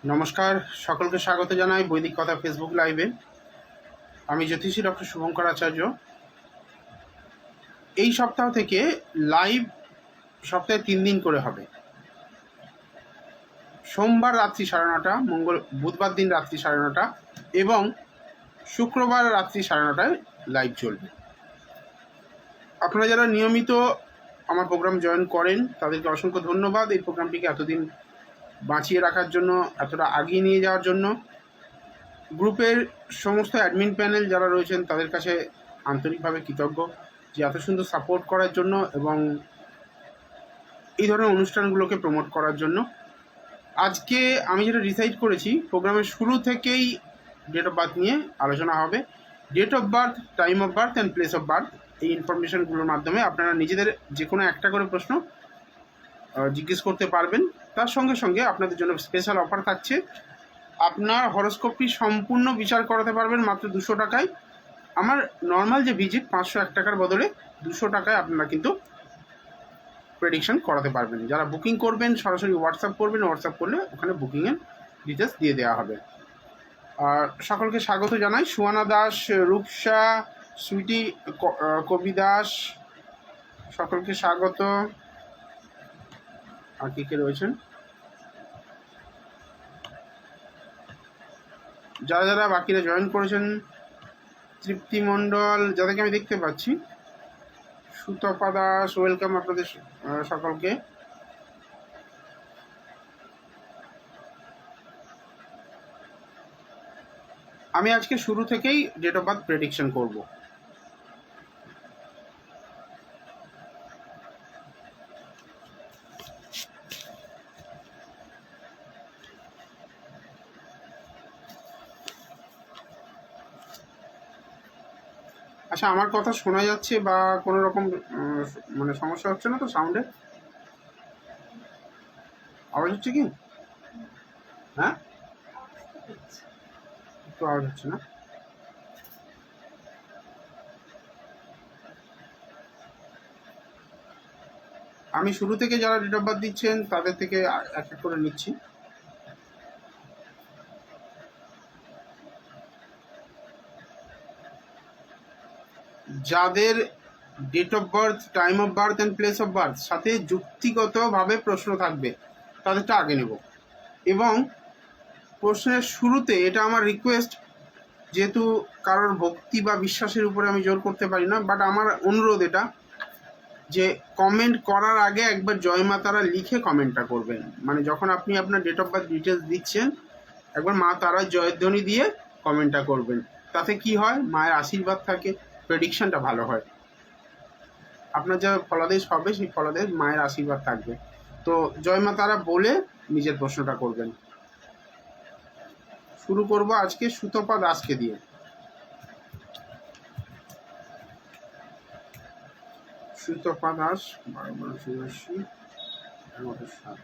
নমস্কার, সকলকে স্বাগত জানাই বৈদিক কথা ফেসবুক লাইভে। আমি জ্যোতিষী ডক্টর শুভঙ্কর আচার্য। এই সপ্তাহ থেকে লাইভ সপ্তাহে 3 দিন করে হবে। সোমবার রাত্রি 9:30, বুধবার দিন রাত্রি 9:30 এবং শুক্রবার রাত্রি 9:30 লাইভ চলবে। আপনারা যারা নিয়মিত আমার প্রোগ্রাম জয়েন করেন তাদেরকে অসংখ্য ধন্যবাদ এই প্রোগ্রামটিকে এতদিন বাঁচিয়ে রাখার জন্য, এতটা আগিয়ে নিয়ে যাওয়ার জন্য। গ্রুপের সমস্ত অ্যাডমিন প্যানেল যারা রয়েছেন তাদের কাছে আন্তরিকভাবে কৃতজ্ঞ যে এত সুন্দর সাপোর্ট করার জন্য এবং এই ধরনের অনুষ্ঠানগুলোকে প্রমোট করার জন্য। আজকে আমি যেটা ডিসাইড করেছি, প্রোগ্রামের শুরু থেকেই ডেট অফ বার্থ নিয়ে আলোচনা হবে। Date of birth, time of birth and place of birth, এই ইনফরমেশনগুলোর মাধ্যমে আপনারা নিজেদের যে কোনো একটা করে প্রশ্ন জিজ্ঞেস করতে পারবেন। তার সঙ্গে সঙ্গে আপনাদের জন্য স্পেশাল অফার থাকছে। আপনার হরোস্কোপটি সম্পূর্ণ বিচার করাতে পারবেন মাত্র 200 টাকায়। আমার নর্মাল যে ভিজিট 501 টাকার বদলে 200 টাকায় আপনারা কিন্তু প্রেডিকশন করাতে পারবেন। যারা বুকিং করবেন সরাসরি হোয়াটসঅ্যাপ করবেন, হোয়াটসঅ্যাপ করলে ওখানে বুকিংয়ের ডিটেলস দিয়ে দেওয়া হবে। আর সকলকে স্বাগত জানাই। সুয়ানা দাস, রূপসা, সুইটি, কবি দাস, সকলকে স্বাগত। আর কে রয়েছেন? যারা যারা বাকিরা জয়েন করেছেন, তৃপ্তি মণ্ডল, যাদেরকে আমি দেখতে পাচ্ছি, সুতপা দাস, ওয়েলকাম আপনাদের সকলকে। আমি আজকে শুরু থেকেই ডেট অফ বার্থ প্রেডিকশন করব। আচ্ছা, আমার কথা শোনা যাচ্ছে বা কোনো রকম মানে সমস্যা হচ্ছে না তো? সাউন্ডে আওয়াজ হচ্ছে কি? হ্যাঁ, একটু আওয়াজ হচ্ছে না? আমি শুরু থেকে যারা ডেট অফ বার্থ দিচ্ছেন তাদের থেকে এক এক করে নিচ্ছি। যাদের date of birth, time of birth and place of birth সাথে যুক্তিগতভাবে প্রশ্ন থাকবে তাদেরটা আগে নেব। এবং প্রশ্নের শুরুতে, এটা আমার রিকোয়েস্ট, যেহেতু কারোর ভক্তি বা বিশ্বাসের উপরে আমি জোর করতে পারি না, বাট আমার অনুরোধ এটা যে কমেন্ট করার আগে একবার জয় মা তারা লিখে কমেন্টটা করবেন। মানে যখন আপনি আপনার ডেট অফ বার্থ ডিটেলস দিচ্ছেন, একবার মা তারা জয়ধ্বনি দিয়ে কমেন্টটা করবেন। তাতে কি হয়, মায়ের আশীর্বাদ থাকে, প্রেডিকশনটা ভালো হয়। আপনার যা ফলাদেশ হবে সেই ফলাদেশ মায়ের আশীর্বাদ থাকবে। তো জয় মা তারা বলে নিজের প্রশ্নটা করবেন। শুরু করব আজকে সুতপা দাসকে দিয়ে। সুতপা দাস, 12-12-84, 11-7।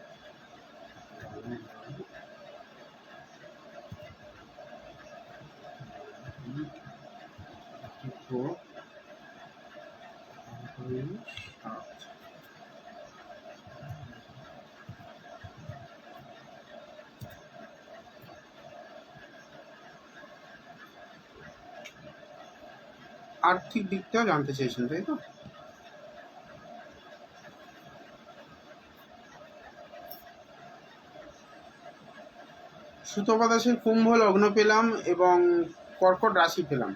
আর্থিক দিকটা জানতে চেয়েছেন, তাই তো? সুতপা দাসের কুম্ভ লগ্ন পেলাম এবং কর্কট রাশি পেলাম।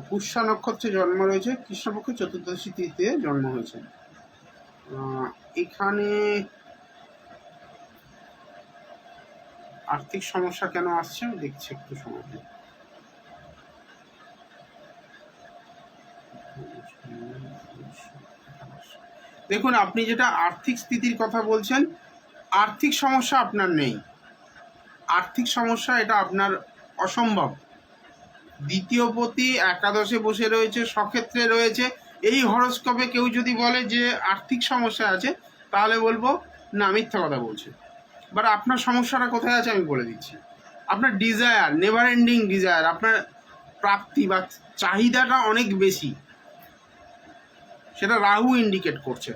পুষ্যা নক্ষত্রে জন্ম রয়েছে, কৃষ্ণপক্ষ চতুর্দশী তিথিতে জন্ম হয়েছে। এখানে আর্থিক সমস্যা কেন আসছে আমি দেখছি, একটু সময়। দেখুন, আপনি যেটা আর্থিক স্থিতির কথা বলছেন, আর্থিক সমস্যা আপনার নেই। আর্থিক সমস্যা এটা আপনার অসম্ভব। দ্বিতীয় পতি একাদশে বসে রয়েছে, সক্ষেত্রে রয়েছে। এই হরোস্কোপে কেউ যদি বলে যে আর্থিক সমস্যা আছে, তাহলে বলবো না, মিথ্যা কথা বলছে। বাট আপনার সমস্যাটা কোথায় আছে আমি বলে দিচ্ছি। আপনার ডিজায়ার, নেভার এন্ডিং ডিজায়ার, আপনার প্রাপ্তি বা চাহিদাটা অনেক বেশি, সেটা রাহু ইন্ডিকেট করছে।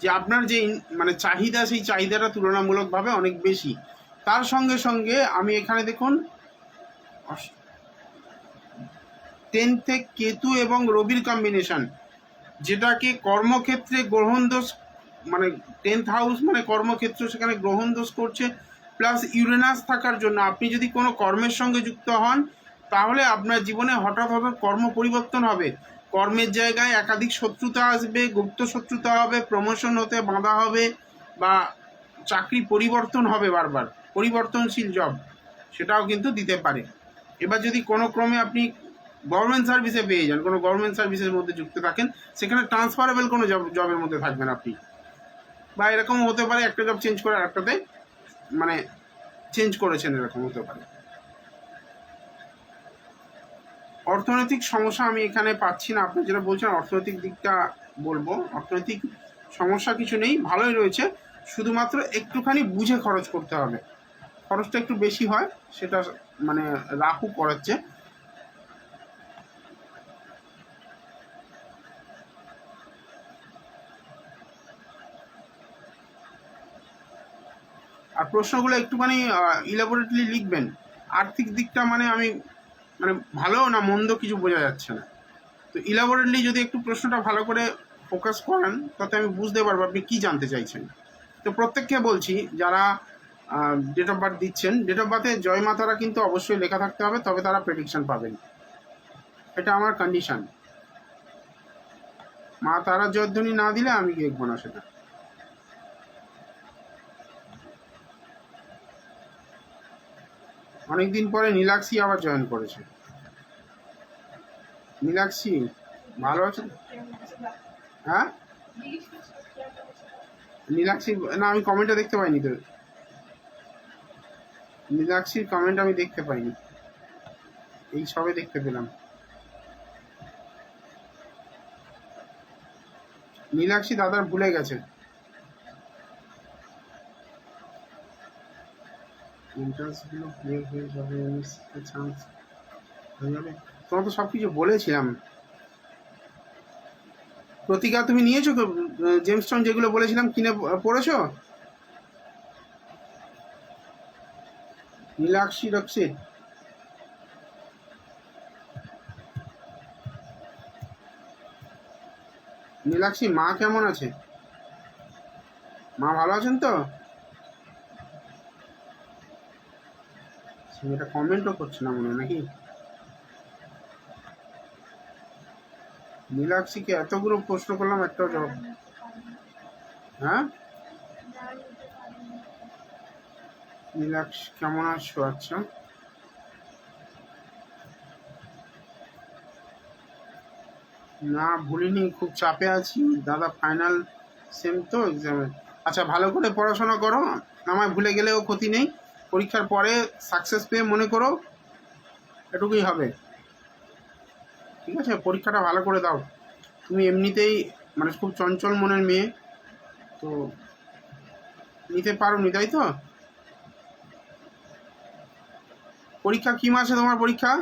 যে আপনার যে মানে চাহিদা, সেই চাহিদাটা তুলনামূলকভাবে অনেক বেশি। তার সঙ্গে সঙ্গে আমি এখানে দেখুন 10th কেতু এবং রবির কম্বিনেশন, যেটাকে কর্মক্ষেত্রে গ্রহণ দোষ, মানে 10th হাউস মানে কর্মক্ষেত্র, সেখানে গ্রহণ দোষ করছে, প্লাস ইউরেনাস থাকার জন্য আপনি যদি কোনো কর্মের সঙ্গে যুক্ত হন তাহলে আপনার জীবনে হঠাৎ হঠাৎ কর্ম পরিবর্তন হবে, কর্মের জায়গায় একাধিক শত্রুতা আসবে, গুপ্ত শত্রুতা হবে, প্রমোশন হতে বাধা হবে, বা চাকরি পরিবর্তন হবে, বারবার পরিবর্তনশীল জব, সেটাও কিন্তু দিতে পারে। এবার যদি কোনো ক্রমে আপনি গভর্নমেন্ট সার্ভিসে পেয়ে যান, কোনো গভর্নমেন্ট সার্ভিসের মধ্যে যুক্ত থাকেন, সেখানে ট্রান্সফারেবল কোনো জবের মধ্যে থাকবেন আপনি, বা এরকম হতে পারে একটা জব চেঞ্জ করে আরেকটাতে মানে চেঞ্জ করেছেন, এরকম হতে পারে। অর্থনৈতিক সমস্যা আমি এখানে পাচ্ছি না, আপনি যেটা বলছেন অর্থনৈতিক দিকটা বলবো, অর্থনৈতিক সমস্যা কিছু নেই, ভালোই রয়েছে, শুধুমাত্র একটুখানি বুঝে খরচ করতে হবে, খরচটা একটু বেশি হয়, সেটা মানে রাহু করাচ্ছে। আর প্রশ্নগুলো একটুখানি ইলাবোরেটলি লিখবেন। আর্থিক দিকটা মানে আমি মানে ভালো না মন্দ কিছু বোঝা যাচ্ছে না, তো ইলাবোরেটলি যদি একটু প্রশ্নটা ভালো করে ফোকাস করেন তাতে আমি বুঝতে পারবো আপনি কী জানতে চাইছেন। তো প্রত্যেককে বলছি যারা ডেট অফ বার্থ দিচ্ছেন, ডেট অফ বার্থে জয় মাতারা কিন্তু অবশ্যই লেখা থাকতে হবে, তবে তারা প্রেডিকশন পাবেন, এটা আমার কন্ডিশন। মা তারা জয়ধ্বনি না দিলে আমি দেখবো না সেটা। অনেকদিন পরে নীলাক্ষী আবার জয়েন করেছে। নীলাক্ষী ভালো আছেন? হ্যাঁ, নীলাক্ষী না, আমি কমেন্টটা দেখতে পাইনি তো, নীলাক্ষীর কমেন্ট আমি দেখতে পাইনি, এই সবে দেখতে পেলাম। নীলাক্ষী দাদার ভুলে গেছে। এন্ট্রান্সগুলো ক্লিয়ার হয়ে যাবে, চান্স হয়ে যাবে, তোমার তো সব কিছু বলেছিলাম। প্রতিজ্ঞা তুমি নিয়েছো তো, জেমস্টোন যেগুলো বলেছিলাম কিনে পড়েছো? নীলাক্ষী রক্সি, নীলাক্ষী মা কেমন আছে? মা ভালো আছেন তো? এটা কমেন্টও করছে না মনে হয় নাকি? নীলাক্ষীকে এতগুলো প্রশ্ন করলাম, একটাও জবাব। হ্যাঁ, নীলাক্ষী কেমন আছো? আচ্ছা, না ভুলিনি, খুব চাপে আছি দাদা, ফাইনাল সেম তো এক্সামে। আচ্ছা, ভালো করে পড়াশোনা করো, আমায় ভুলে গেলেও ক্ষতি নেই, পরীক্ষার পরে সাকসেস পেয়ে মনে করো, এটুকুই হবে, ঠিক আছে? পরীক্ষাটা ভালো করে দাও, তুমি এমনিতেই মানে খুব চঞ্চল মনের মেয়ে, তো নিতে পারো নি, তাই তো? পরীক্ষা কি মাসে তোমার পরীক্ষা?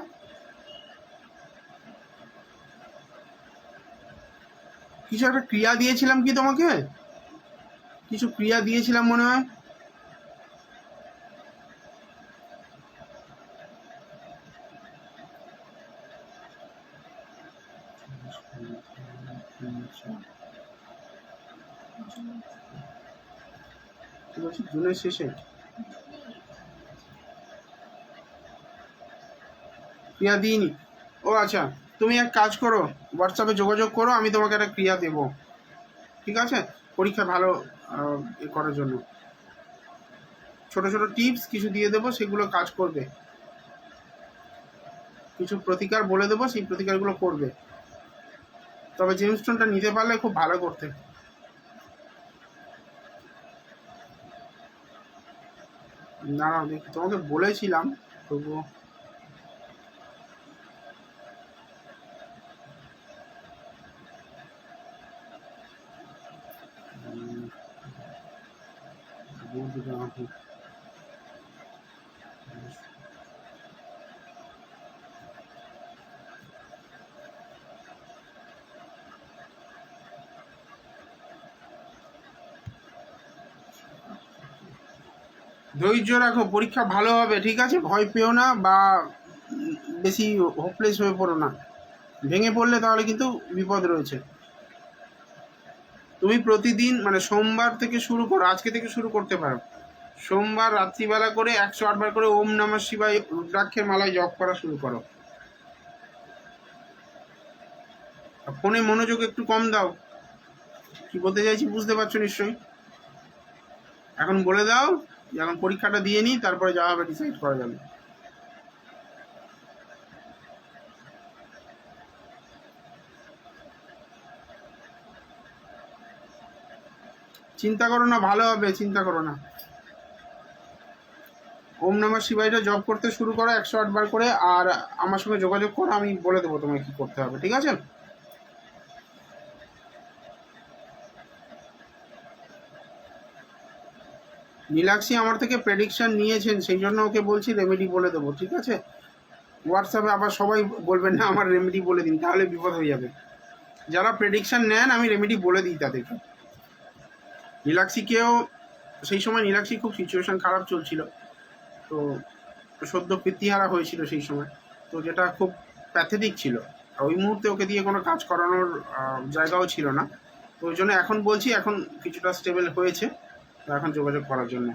কিছু একটা ক্রিয়া দিয়েছিলাম কি তোমাকে? কিছু ক্রিয়া দিয়েছিলাম মনে হয়। বলছি জুনের শেষে ক্রিয়া দিইনি? ও আচ্ছা, তুমি এক কাজ করো, হোয়াটসঅ্যাপে যোগাযোগ করো, আমি তোমাকে একটা ক্রিয়া দেবো, ঠিক আছে? পরীক্ষা ভালো করার জন্য ছোট ছোট টিপস কিছু দিয়ে দেবো, সেগুলো কাজ করবে, কিছু প্রতিকার বলে দেবো, সেই প্রতিকারগুলো করবে, তবে জেমস্টোনটা নিতে পারলে খুব ভালো করতে। দাঁড়াও দেখি, তোমাকে বলেছিলাম তবুও। ধৈর্য রাখো, পরীক্ষা ভালো হবে, ঠিক আছে? ভয় পেও না বা বেশি হোপলেস হয়ে পড়ো না। ভেঙে পড়লে তাহলে কিন্তু বিপদ রয়েছে। তুমি প্রতিদিন মানে সোমবার থেকে শুরু করো, আজকে থেকে শুরু করতে পারো। সোমবার রাত্রিবেলা করে 108 বার করে ওম নমঃ শিবায় রুদ্রাক্ষের মালায় জপ করা শুরু করো। ফোনে মনোযোগ একটু কম দাও। কি বলতে চাইছি বুঝতে পারছো নিশ্চয়ই। এখন বলে দাও, এখন পরীক্ষাটা দিয়ে নিই, তারপরে যা হবে ডিসাইড করা যাবে। চিন্তা করো না, ভালো হবে, চিন্তা করো না। ওম নমঃ শিবায়টা জব করতে শুরু করো 108 বার করে, আর আমার সঙ্গে যোগাযোগ করো, আমি বলে দেবো তোমায় কি করতে হবে, ঠিক আছে? নীলাক্ষী আমার থেকে প্রেডিকশন নিয়েছেন, সেই জন্য ওকে বলছি রেমেডি বলে দেবো, ঠিক আছে? হোয়াটসঅ্যাপে আবার সবাই বলবেন না আমার রেমেডি বলে দিন, তাহলে বিপদ হয়ে যাবে। যারা প্রেডিকশন নেন আমি রেমেডি বলে দিই তাদেরকে। নীলাক্ষীকেও সেই সময় নীলাক্ষী খুব সিচুয়েশন খারাপ চলছিল, তো সদ্য পিতৃহারা হয়েছিল সেই সময়, তো যেটা খুব প্যাথেটিক ছিল। ওই মুহূর্তে ওকে দিয়ে কোনো কাজ করানোর জায়গাও ছিল না, তো ওই জন্য এখন বলছি এখন কিছুটা স্টেবল হয়েছে, তো এখন যোগাযোগ করার জন্য।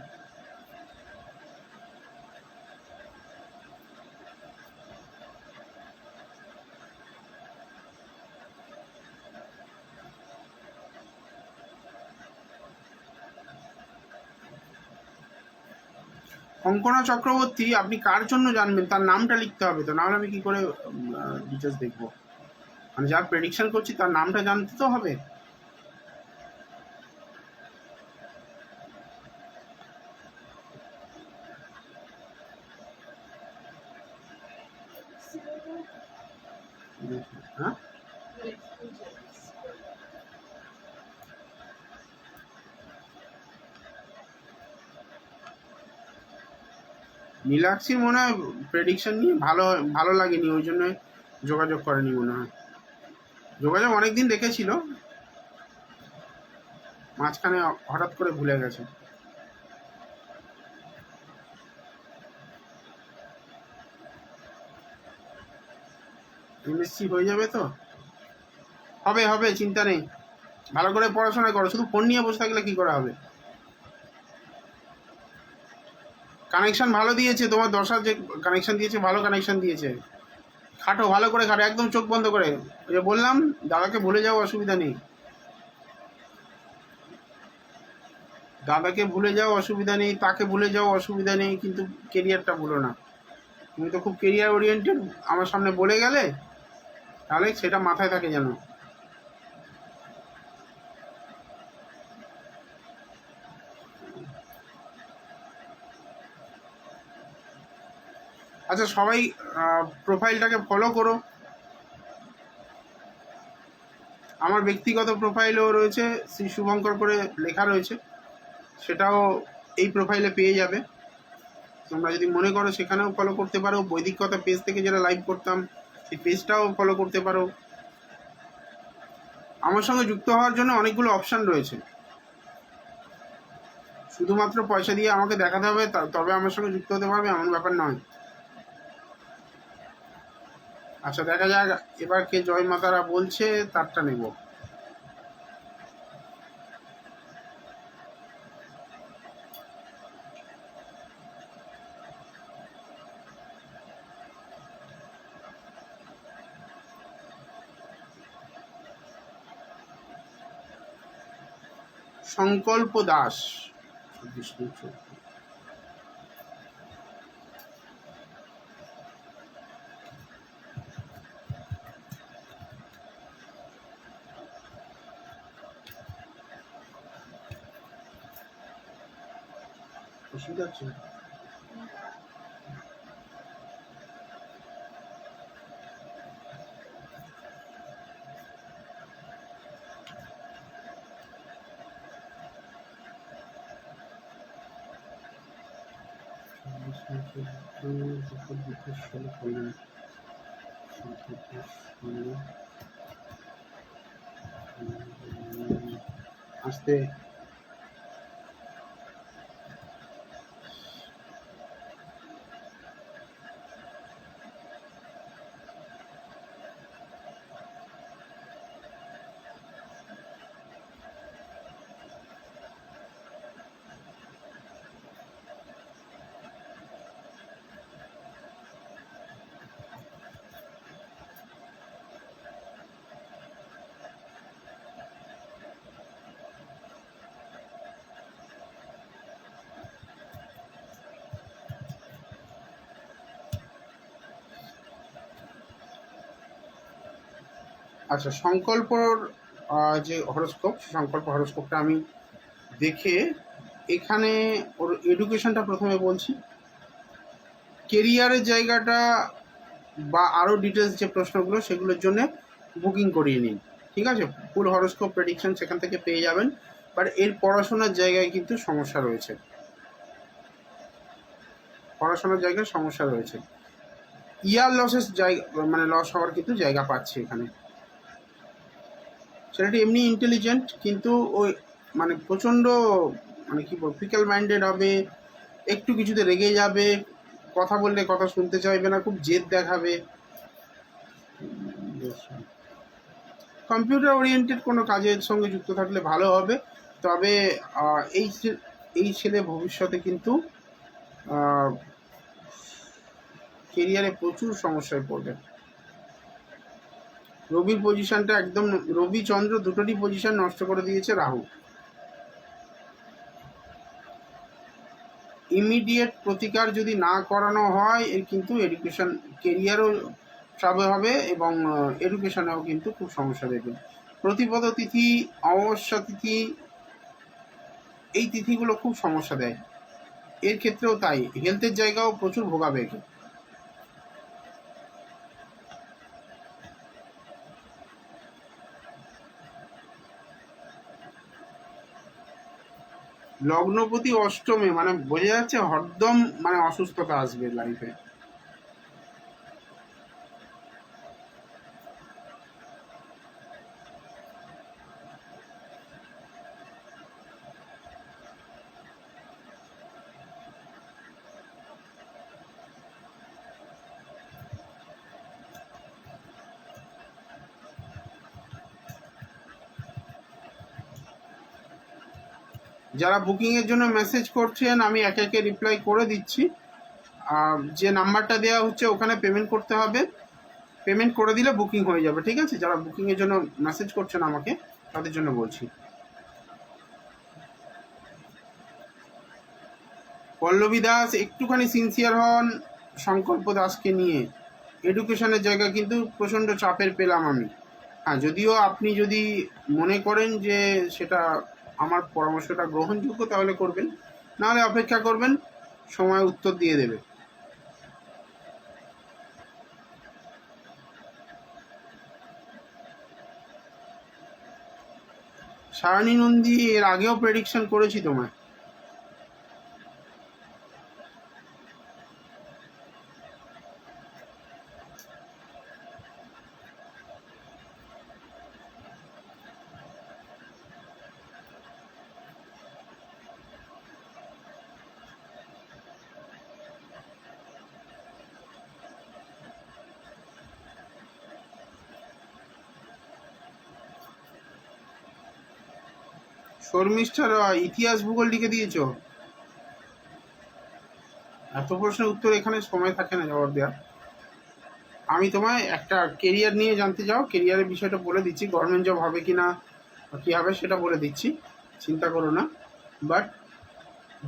কঙ্কনা চক্রবর্তী, আপনি কার জন্য জানবেন? তার নামটা লিখতে হবে তো, নাহলে আমি কি করে ডিটেলস দেখবো? মানে যার প্রেডিকশন করছি তার নামটা জানতে তো হবে। হ্যাঁ, নীলাক্ষীর মনে হয় প্রেডিকশন নিয়ে ভালো ভালো লাগেনি, ওই জন্য যোগাযোগ করেনি মনে হয়। যোগাযোগ অনেকদিন দেখেছিল, মাঝখানে হঠাৎ করে ভুলে গেছে। এমএসসি হয়ে যাবে তো? হবে হবে, চিন্তা নেই। ভালো করে পড়াশোনা করো, শুধু ফোন নিয়ে বসে থাকলে কি করে হবে? কানেকশন ভালো দিয়েছে, তোমার দশার যে কানেকশন দিয়েছে ভালো কানেকশন দিয়েছে। খাটো, ভালো করে খাটো, একদম চোখ বন্ধ করে। ওই যে বললাম, দাদাকে ভুলে যাও, অসুবিধা নেই। দাদাকে ভুলে যাও, অসুবিধা নেই। তাকে ভুলে যাও, অসুবিধা নেই, কিন্তু কেরিয়ারটা ভুলো না। তুমি তো খুব কেরিয়ার ওরিয়েন্টেড, আমার সামনে বলে গেলে, তাহলে সেটা মাথায় থাকে যেন। আচ্ছা, সবাই প্রোফাইলটাকে ফলো করো। আমার ব্যক্তিগত প্রোফাইলও রয়েছে, শ্রী শুভঙ্কর করে লেখা রয়েছে, সেটাও এই প্রোফাইলে পেয়ে যাবে। তোমরা যদি মনে করো সেখানেও ফলো করতে পারো। বৈদিক কথা পেজ থেকে যেটা লাইভ করতাম সেই পেজটাও ফলো করতে পারো। আমার সঙ্গে যুক্ত হওয়ার জন্য অনেকগুলো অপশান রয়েছে, শুধুমাত্র পয়সা দিয়ে আমাকে দেখাতে হবে তবে আমার সঙ্গে যুক্ত হতে পারবে এমন ব্যাপার নয়। আচ্ছা, দেখা যাক এবার কে জয় মাতারা বলছে, তারটা নেব। সংকল্প দাস, অসুবিধা হচ্ছে না? আসতে আচ্ছা, সংকল্পর যে হরোস্কোপ, সংকল্প হরোস্কোপটা আমি দেখে এখানে ওর এডুকেশনটা প্রথমে বলছি, কেরিয়ারের জায়গাটা বা আরও ডিটেলস যে প্রশ্নগুলো সেগুলোর জন্য বুকিং করিয়ে নিন, ঠিক আছে? ফুল হরোস্কোপ প্রেডিকশন সেখান থেকে পেয়ে যাবেন। বাট এর পড়াশোনার জায়গায় কিন্তু সমস্যা রয়েছে, পড়াশোনার জায়গায় সমস্যা রয়েছে। ইয়ার লসের জায়গা, মানে লস হওয়ার কিন্তু জায়গা পাচ্ছে এখানে। ছেলেটি এমনি ইন্টেলিজেন্ট, কিন্তু ওই মানে প্রচণ্ড মানে কি বল, ফিক্যাল মাইন্ডেড হবে, একটু কিছুতে রেগে যাবে, কথা বললে কথা শুনতে চাইবে না, খুব জেদ দেখাবে। কম্পিউটার ওরিয়েন্টেড কোনো কাজের সঙ্গে যুক্ত থাকলে ভালো হবে। তবে এই ছেলে ভবিষ্যতে কিন্তু কেরিয়ারে প্রচুর সমস্যায় পড়বে। রবির পজিশনটা একদম, রবি চন্দ্র দুটোরই পজিশন নষ্ট করে দিয়েছে রাহু। ইমিডিয়েট প্রতিকার যদি না করানো হয়, এর কিন্তু এডুকেশন কেরিয়ারও ট্রাবল হবে এবং এডুকেশনেও কিন্তু খুব সমস্যা দেবে। প্রতিপদ তিথি, অমাবস্যা তিথি, এই তিথিগুলো খুব সমস্যা দেয়। এর ক্ষেত্রেও তাই, হেলথের জায়গাও প্রচুর ভোগাবে একে। লগ্নপতি অষ্টমে, মানে বোঝা যাচ্ছে হরদম মানে অসুস্থতা আসবে লাইফে। যারা বুকিংয়ের জন্য মেসেজ করছেন আমি একে একে রিপ্লাই করে দিচ্ছি। যে নাম্বারটা দেওয়া হচ্ছে ওখানে পেমেন্ট করতে হবে, পেমেন্ট করে দিলে বুকিং হয়ে যাবে, ঠিক আছে? যারা বুকিংয়ের জন্য মেসেজ করছেন আমাকে, তাদের জন্য বলছি। পল্লবী দাস, একটুখানি সিনসিয়ার হন সংকল্প দাসকে নিয়ে। এডুকেশনের জায়গা কিন্তু প্রচণ্ড চাপের পেলাম আমি। হ্যাঁ, যদিও আপনি যদি মনে করেন যে সেটা আমার পরামর্শটা গ্রহণযোগ্য তাহলে করবেন, নাহলে অপেক্ষা করবেন, সময় উত্তর দিয়ে দেবে। সায়নী নন্দী, এর আগেও প্রেডিকশন করেছি তোমায়। শর্মিষ্ঠার ইতিহাস ভূগোল লিখে দিয়েছ। এত প্রশ্নের উত্তর এখানে সময় থাকে না জবাব দেওয়ার। আমি তোমায় একটা কেরিয়ার নিয়ে জানতে চাও, কেরিয়ারের বিষয়টা বলে দিচ্ছি, গভর্নমেন্ট জব হবে কি না কী হবে সেটা বলে দিচ্ছি, চিন্তা করো না। বাট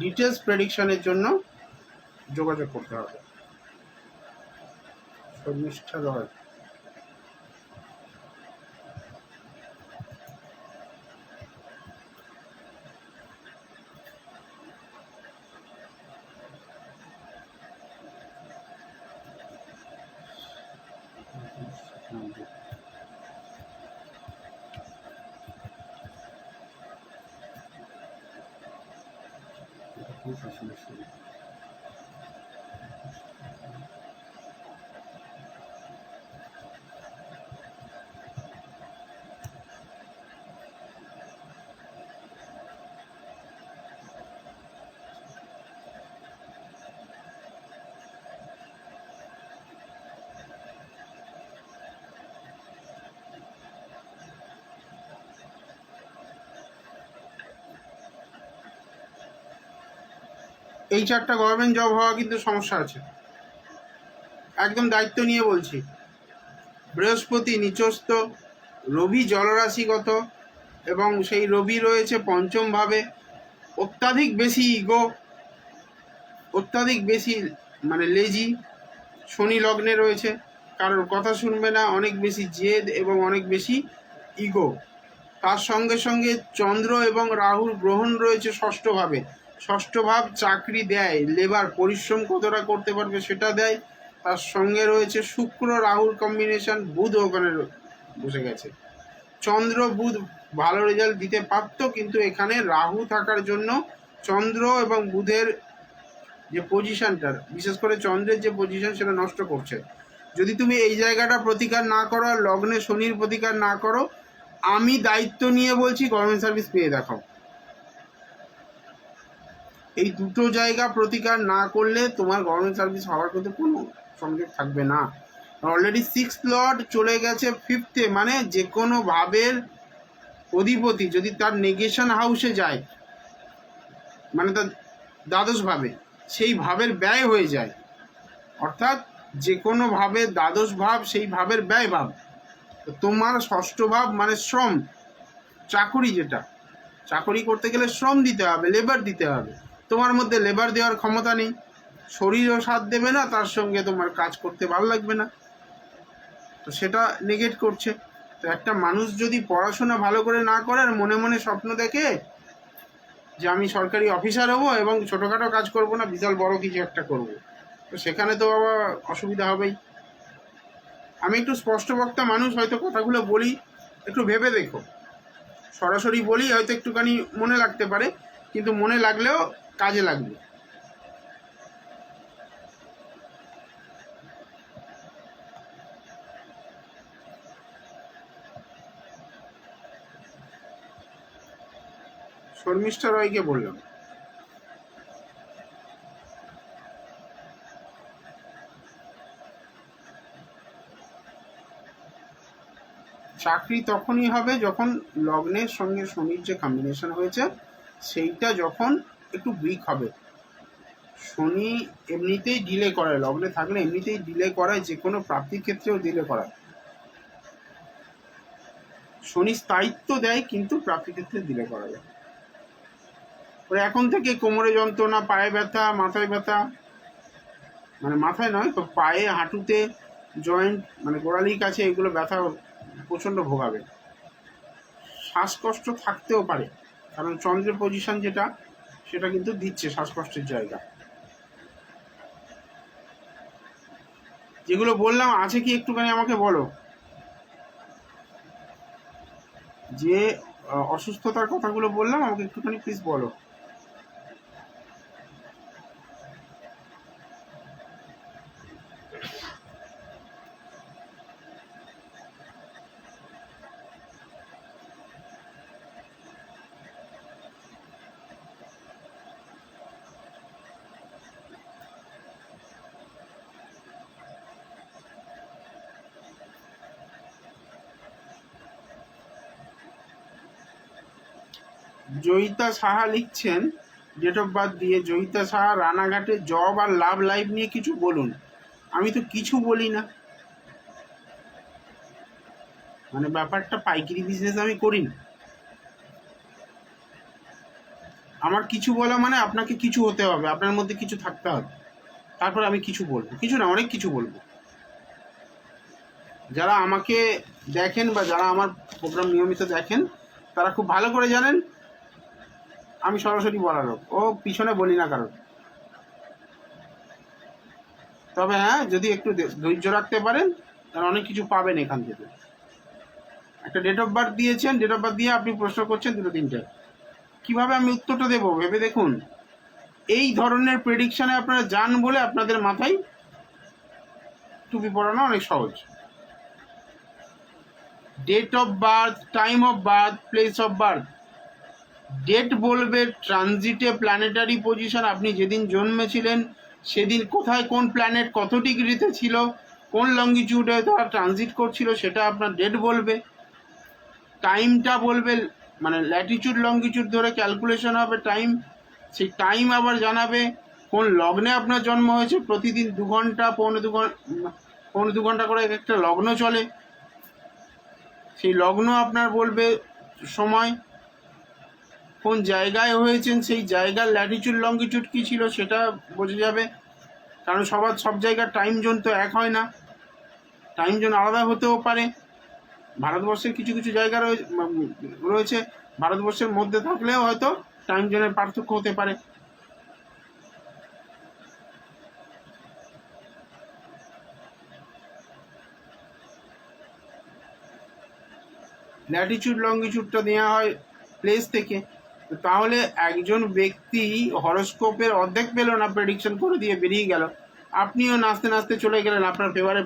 ডিটেলস প্রেডিকশনের জন্য যোগাযোগ করতে হবে। শর্মিষ্ঠা রয়, এই চারটা গভর্নমেন্ট জব হওয়া কিন্তু সমস্যা আছে, একদম দায়িত্ব নিয়ে বলছি। বৃহস্পতি নিচস্থ, রবি জলরাশিগত এবং সেই রবি রয়েছে পঞ্চম ভাবে, অত্যাধিক বেশি ইগো, অত্যাধিক বেশি মানে লেজি, শনি লগ্নে রয়েছে, কারোর কথা শুনবে না, অনেক বেশি জেদ এবং অনেক বেশি ইগো। তার সঙ্গে সঙ্গে চন্দ্র এবং রাহুর গ্রহণ রয়েছে ষষ্ঠভাবে। ষষ্ঠ ভাব চাকরি দেয়, লেবার পরিশ্রম কতটা করতে পারবে সেটা দেয়। তার সঙ্গে রয়েছে শুক্র রাহুর কম্বিনেশন, বুধ ওখানে বসে গেছে। চন্দ্র বুধ ভালো রেজাল্ট দিতে পারতো, কিন্তু এখানে রাহু থাকার জন্য চন্দ্র এবং বুধের যে পজিশনটার, বিশেষ করে চন্দ্রের যে পজিশন সেটা নষ্ট করছে। যদি তুমি এই জায়গাটা প্রতিকার না করো আর লগ্নে শনির প্রতিকার না করো, আমি দায়িত্ব নিয়ে বলছি গভর্নমেন্ট সার্ভিস পেয়ে দেখাও। এই দুটো জায়গা প্রতিকার না করলে তোমার গভর্নমেন্ট সার্ভিস হওয়ার কিন্তু কোনো সংযোগ থাকবে না। অলরেডি 6th লর্ড চলে গেছে 5th-এ, মানে যে কোনো ভাবের অধিপতি যদি তার নেগেশন হাউসে যায়, মানে তার দ্বাদশ ভাবে, সেই ভাবের ব্যয় হয়ে যায়। অর্থাৎ যে কোনো ভাবে দ্বাদশ ভাব সেই ভাবের ব্যয় ভাব। তোমার ষষ্ঠ ভাব মানে শ্রম, চাকুরি, যেটা চাকুরি করতে গেলে শ্রম দিতে হবে, লেবার দিতে হবে। তোমার মধ্যে লেবার দেওয়ার ক্ষমতা নেই, শরীরও সাথ দেবে না, তার সঙ্গে তোমার কাজ করতে ভালো লাগবে না, তো সেটা নেগেট করছে। তো একটা মানুষ যদি পড়াশোনা ভালো করে না করে আর মনে মনে স্বপ্ন দেখে যে আমি সরকারি অফিসার হব এবং ছোটোখাটো কাজ করব না, বিশাল বড় কিছু একটা করব, তো সেখানে তো আবার অসুবিধা হবেই। আমি একটু স্পষ্ট বক্তা মানুষ, হয়তো কথাগুলো বলি একটু ভেবে দেখো। সরাসরি বলি হয়তো একটুখানি মনে লাগতে পারে, কিন্তু মনে লাগলেও কাজে লাগবে। শর্মিষ্ঠা রয়কে বললাম। চাকরি তখনই হবে যখন লগ্নের সঙ্গে শনির যে কম্বিনেশন হয়েছে সেইটা যখন একটু উইক হবে। শনি এমনিতেই ডিলে করায়, লগ্নে থাকলে এমনিতেই ডিলে করায়, যে কোনো প্রাপ্তির ক্ষেত্রেও ডিলে করায়। শনি স্থায়িত্ব দেয় কিন্তু প্রাপ্তির ক্ষেত্রে ডিলে করা যায়। ওরা এখন থেকে কোমরে যন্ত্রণা, পায়ে ব্যথা, মাথায় ব্যথা, মানে মাথায় নয় তো পায়ে, হাঁটুতে, জয়েন্ট মানে গোড়ালির কাছে এগুলো ব্যথা প্রচণ্ড ভোগাবে। শ্বাসকষ্ট থাকতেও পারে, কারণ চন্দ্রের পজিশন যেটা সেটা কিন্তু দিচ্ছে শ্বাসকষ্টের জায়গা। যেগুলো বললাম আছে কি একটুখানি আমাকে বলো, যে অসুস্থতার কথাগুলো বললাম আমাকে একটুখানি প্লিজ বলো। জয়িতা সাহা লিখছেন ডেট অফ বার্থ দিয়ে, জয়িতা সাহা, রানাঘাটে জব আর লাভ লাইফ নিয়ে কিছু বলুন। আমি তো কিছু বলি না, মানে ব্যাপারটা পাইকারি বিজনেস আমি করি না। আমার কিছু বলা মানে আপনাকে কিছু হতে হবে, আপনার মধ্যে কিছু থাকতে হবে, তারপর আমি কিছু বলবো, কিছু না অনেক কিছু বলবো। যারা আমাকে দেখেন বা যারা আমার প্রোগ্রাম নিয়মিত দেখেন তারা খুব ভালো করে জানেন আমি সরাসরি বলার লোক, ও পিছনে বলি না কারণ। তবে হ্যাঁ, যদি একটু ধৈর্য রাখতে পারেন তাহলে অনেক কিছু পাবেন এখান থেকে। একটা ডেট অফ বার্থ দিয়েছেন, ডেট অফ বার্থ দিয়ে আপনি প্রশ্ন করছেন দুটো তিনটে, কিভাবে আমি উত্তরটা দেবো ভেবে দেখুন। এই ধরনের প্রেডিকশানে আপনারা যান বলে আপনাদের মাথায় টুপি পরানো অনেক সহজ। Date of birth, time of birth, place of birth, date বলবে ট্রানজিটে প্ল্যানেটারি পজিশন, আপনি যেদিন জন্মেছিলেন সেদিন কোথায় কোন প্ল্যানেট কত ডিগ্রিতে ছিল, কোন লঙ্গিটিউডে তারা ট্রানজিট করছিল সেটা আপনার ডেট বলবে। টাইমটা বলবে, মানে ল্যাটিটিউড লঙ্গিটিউড ধরে ক্যালকুলেশন হবে টাইম, সেই টাইম আবার জানাবে কোন লগ্নে আপনার জন্ম হয়েছে। প্রতিদিন 2 ঘন্টা, পৌনে দু ঘন্টা করে একটা লগ্ন চলে, সেই লগ্ন আপনার বলবে সময়। কোন জায়গায় হয়েছেন সেই জায়গার ল্যাটিটিউড লঙ্গিটিউড কী ছিল সেটা বোঝা যাবে, কারণ সব জায়গার টাইম জোন তো এক হয় না। টাইম জোন আলাদা হতেও পারে। ভারতবর্ষের কিছু কিছু জায়গা রয়েছে, ভারতবর্ষের মধ্যে থাকলেও হয়তো টাইম জোনের পার্থক্য হতে পারে। ল্যাটিচিউড লঙ্গিচিউডটা দেওয়া হয় প্লেস থেকে, তাহলে একজন ব্যক্তি হরোস্কোপের অর্ধেক পেল না, প্রেডিকশন করে দিয়ে বেরিয়ে গেল, আপনিও নাচতে নাচতে চলে গেলেন, আপনার ফেভারে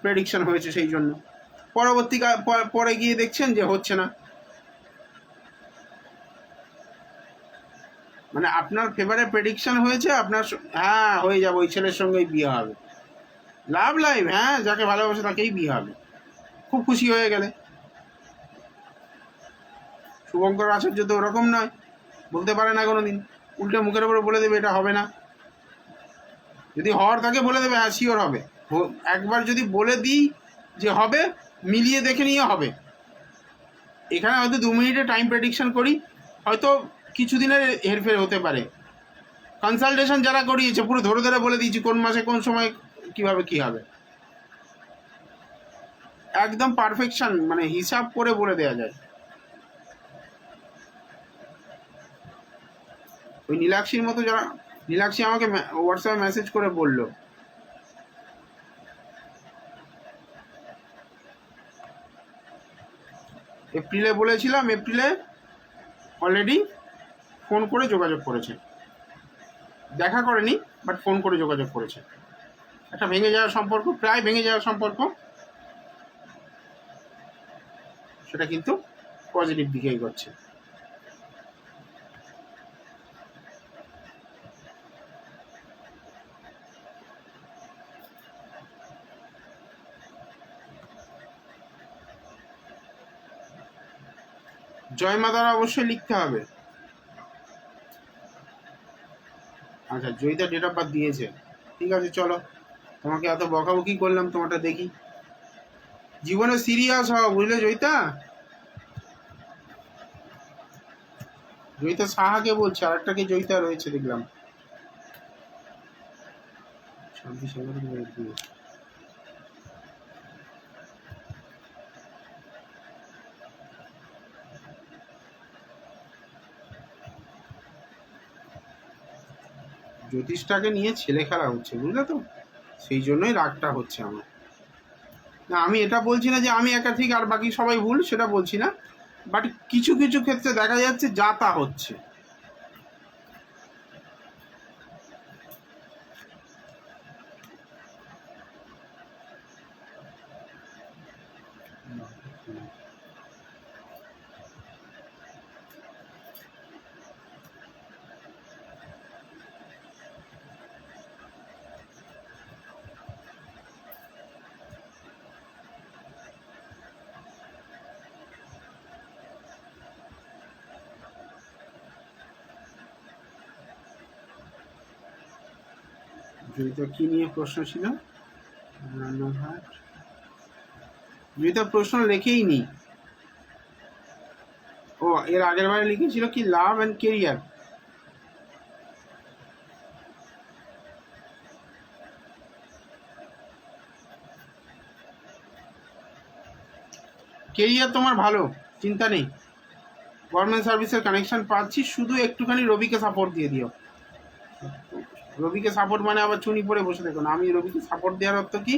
প্রেডিকশন হয়েছে, সেই জন্য পরে গিয়ে দেখছেন যে হচ্ছে না। মানে আপনার ফেভারে প্রেডিকশন হয়েছে, আপনার হ্যাঁ হয়ে যাবে, ওই ছেলের সঙ্গেই বিয়ে হবে, লাভ লাইফ, হ্যাঁ যাকে ভালোবাসে তাকেই বিয়ে হবে, খুব খুশি হয়ে গেলে। শুভঙ্কর আচার্য তো ওরকম নয়, বলতে পারে না কোনো দিন, উল্টে মুখের উপরে বলে দেবে এটা হবে না। যদি হওয়ার থাকে বলে দেবে হ্যাঁ শিওর হবে। একবার যদি বলে দিই যে হবে, মিলিয়ে দেখে নিয়ে হবে। এখানে হয়তো 2 মিনিটে টাইম প্রেডিকশন করি, হয়তো কিছুদিনের হেরফের হতে পারে। কনসালটেশন যারা করিয়েছে পুরো ধরে ধরে বলে দিয়েছি কোন মাসে কোন সময় কিভাবে কি হবে, একদম পারফেকশন, মানে হিসাব করে বলে দেওয়া যায়। ওই নীলাক্ষীর মতো যারা, নীলাক্ষী আমাকে হোয়াটসঅ্যাপে মেসেজ করে বললো, এপ্রিলে বলেছিলাম, এপ্রিলে অলরেডি ফোন করে যোগাযোগ করেছে, দেখা করেনি বাট ফোন করে যোগাযোগ করেছে। একটা ভেঙে যাওয়ার সম্পর্ক, প্রায় ভেঙে যাওয়ার সম্পর্ক, সেটা কিন্তু পজিটিভ দিকে এগোচ্ছে। জয় মা দ্বারা অবশ্যই লিখতে হবে। আচ্ছা, জয়িতা ডেট অফ বার্থ দিয়েছে, ঠিক আছে চলো, তোমাকে এত বকাবকি করলাম, তোমারটা দেখি। জীবনে সিরিয়াস হও, বুঝলে জয়িতা? জয়িতা সাহাকে বলছে, আরেকটাকে জয়িতা রয়েছে দেখলাম। 26 জ্যোতিষটাকে নিয়ে ছেলে খেলা হচ্ছে, বুঝলে তো, সেই জন্যই রাগটা হচ্ছে আমার। না আমি এটা বলছি না যে আমি একা ঠিক আর বাকি সবাই ভুল, সেটা বলছি না, বাট কিছু কিছু ক্ষেত্রে দেখা যাচ্ছে যা তা হচ্ছে। জয়িতা কি নিয়ে প্রশ্ন ছিল? রান্নাঘাট, জয়িতা প্রশ্ন লেখেই নি। ও এর আগের বারে লিখেছিল কি লাভ অ্যান্ড কেরিয়ার। কেরিয়ার তোমার ভালো, চিন্তা নেই, গভর্নমেন্ট সার্ভিসের কানেকশন পাচ্ছি, শুধু একটুখানি রবিকে সাপোর্ট দিয়ে দিও। রবিকে সাপোর্ট মানে আবার চুনি পরে বসে দেখো না, আমি রবিকে সাপোর্ট দেওয়ার অর্থ কি,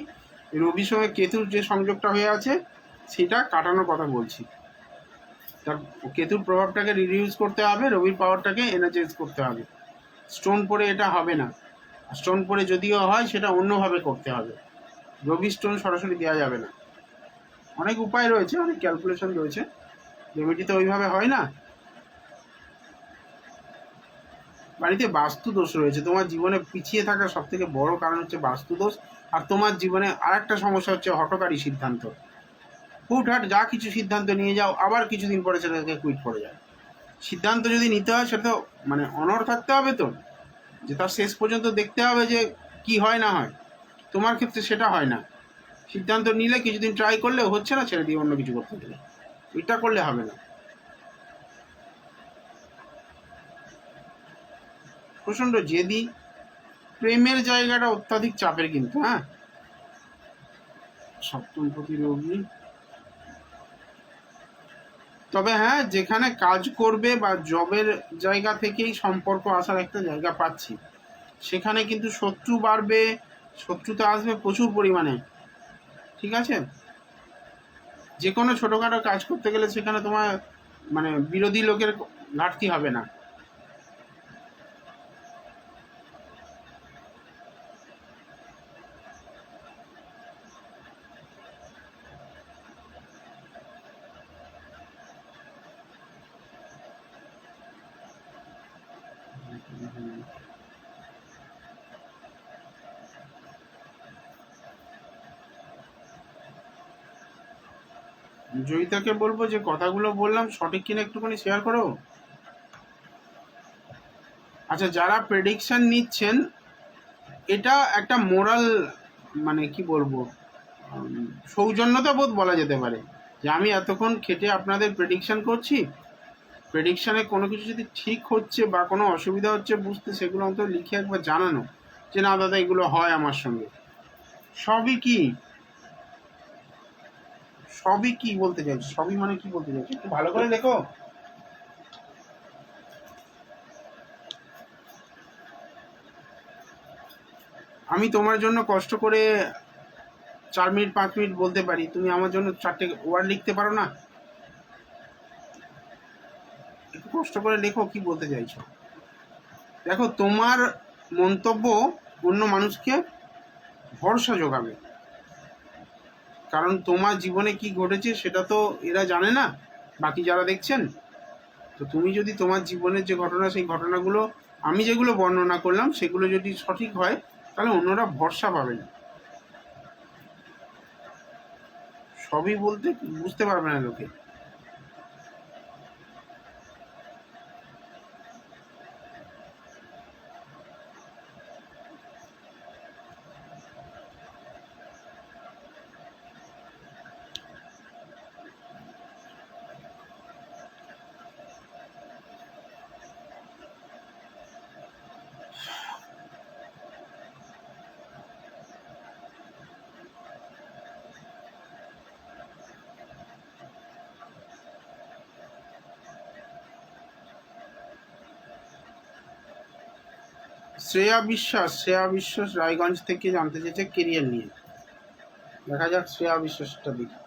রবির সঙ্গে কেতুর যে সংযোগটা হয়ে আছে সেটা কাটানোর কথা বলছি। তার কেতুর প্রভাবটাকে রিডিউস করতে হবে, রবির পাওয়ারটাকে এনার্জাইজ করতে হবে। স্টোন পরে এটা হবে না, স্টোন পরে যদিও হয় সেটা অন্যভাবে করতে হবে, রবি স্টোন সরাসরি দেওয়া যাবে না। অনেক উপায় রয়েছে, অনেক ক্যালকুলেশন রয়েছে, রেমেডিতে ওইভাবে হয় না। বাড়িতে বাস্তু দোষ রয়েছে, তোমার জীবনে পিছিয়ে থাকার সব থেকে বড় কারণ হচ্ছে বাস্তু দোষ। আর তোমার জীবনে আরেকটা সমস্যা হচ্ছে হঠকারী সিদ্ধান্ত, হুটহাট যা কিছু সিদ্ধান্ত নিয়ে যাও, আবার কিছুদিন পরে সেটাকে কুইট করে যায়। সিদ্ধান্ত যদি নিতে হয় সেটা তো মানে অনড় থাকতে হবে, তো যে তার শেষ পর্যন্ত দেখতে হবে যে কি হয় না হয়। তোমার ক্ষেত্রে সেটা হয় না, সিদ্ধান্ত নিলে কিছুদিন ট্রাই করলে হচ্ছে না, ছেড়ে দিয়ে অন্য কিছু করতে গেলে, এটা করলে হবে না। প্রচণ্ড জেদি, প্রেমের জায়গাটা অত্যাধিক চাপের কিন্তু, হ্যাঁ সপ্তমপতি রবি। তবে হ্যাঁ, যেখানে কাজ করবে বা জবের জায়গা থেকেই সম্পর্ক আসার একটা জায়গা পাচ্ছি, সেখানে কিন্তু শত্রু বাড়বে, শত্রুতা আসবে প্রচুর পরিমাণে। ঠিক আছে, যে কোনো ছোটোখাটো কাজ করতে গেলে সেখানে তোমার মানে বিরোধী লোকের ঘাটতি হবে না। জয়িতাকে বলবো যে কথাগুলো বললাম সঠিক কিনা একটুখানি শেয়ার করো। আচ্ছা, যারা প্রেডিকশন নিচ্ছেন, এটা একটা মোরাল মানে কি বলবো, সৌজন্যতা বোধ বলা যেতে পারে, যে আমি এতক্ষণ খেটে আপনাদের প্রেডিকশন করছি, প্রেডিকশানে কোনো কিছু যদি ঠিক হচ্ছে বা কোনো অসুবিধা হচ্ছে বুঝতে, সেগুলো অন্তত লিখে একবার জানানো যে না দাদা এগুলো হয় আমার সঙ্গে। সবই কি সবই কি বলতে চাইছি, সবই মানে কি বলতে চাইছি একটু ভালো করে লেখো। আমি তোমার জন্য কষ্ট করে 4 মিনিট 5 মিনিট বলতে পারি, তুমি আমার জন্য 4টে ওয়ার্ড লিখতে পারো না? একটু কষ্ট করে লেখো কি বলতে চাইছো। দেখো, তোমার মন্তব্য অন্য মানুষকে ভরসা যোগাবে, কারণ তোমার জীবনে কি ঘটেছে সেটা তো এরা জানে না, বাকি যারা দেখছেন। তো তুমি যদি তোমার জীবনের যে ঘটনা, সেই ঘটনাগুলো আমি যেগুলো বর্ণনা করলাম সেগুলো যদি সঠিক হয়, তাহলে অন্যরা ভরসা পাবে না। সবই বলতে বুঝতে পারবে না লোকে। শ্রেয়া বিশ্বাস রায়গঞ্জ থেকে জানতে চেয়েছে কেরিয়ার নিয়ে। দেখা যাক শ্রেয়া বিশ্বাসটা দেখি।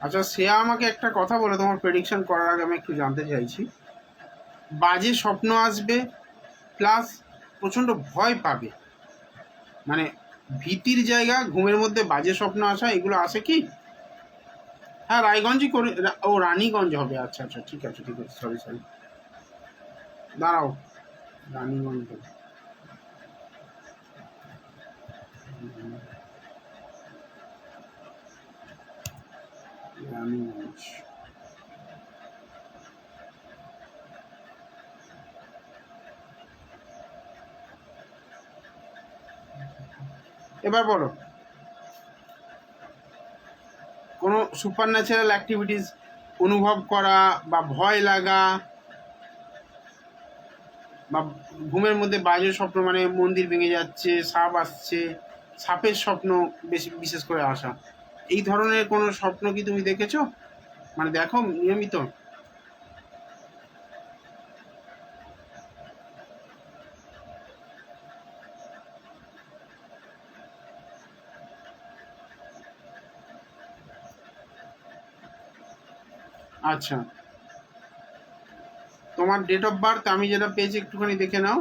আচ্ছা, শ্রেয়া আমাকে একটা কথা বলে, তোমার প্রেডিকশন করার আগে আমি একটু জানতে চাইছি। বাজে স্বপ্ন আসবে, প্লাস প্রচণ্ড ভয় পাবে, মানে ভীতির জায়গা, ঘুমের মধ্যে বাজে স্বপ্ন আসা, এগুলো আসে কি? হ্যাঁ, রায়গঞ্জই করে। ও রানীগঞ্জ হবে, আচ্ছা আচ্ছা, ঠিক আছে ঠিক আছে, সরি দাঁড়াও, রানীগঞ্জ হবে। রানীগঞ্জ। এবার বলো, কোনো সুপার ন্যাচারাল অ্যাক্টিভিটিস অনুভব করা বা ভয় লাগা, বা ঘুমের মধ্যে বাজে স্বপ্ন, মানে মন্দির ভেঙে যাচ্ছে, সাপ আসছে, সাপের স্বপ্ন বেশি বিশেষ করে আসা, এই ধরনের কোনো স্বপ্ন কি তুমি দেখেছো, মানে দেখো নিয়মিত? আচ্ছা, তোমার ডেট অফ বার্থ আমি যেটা পেয়েছি একটুখানি দেখে নাও।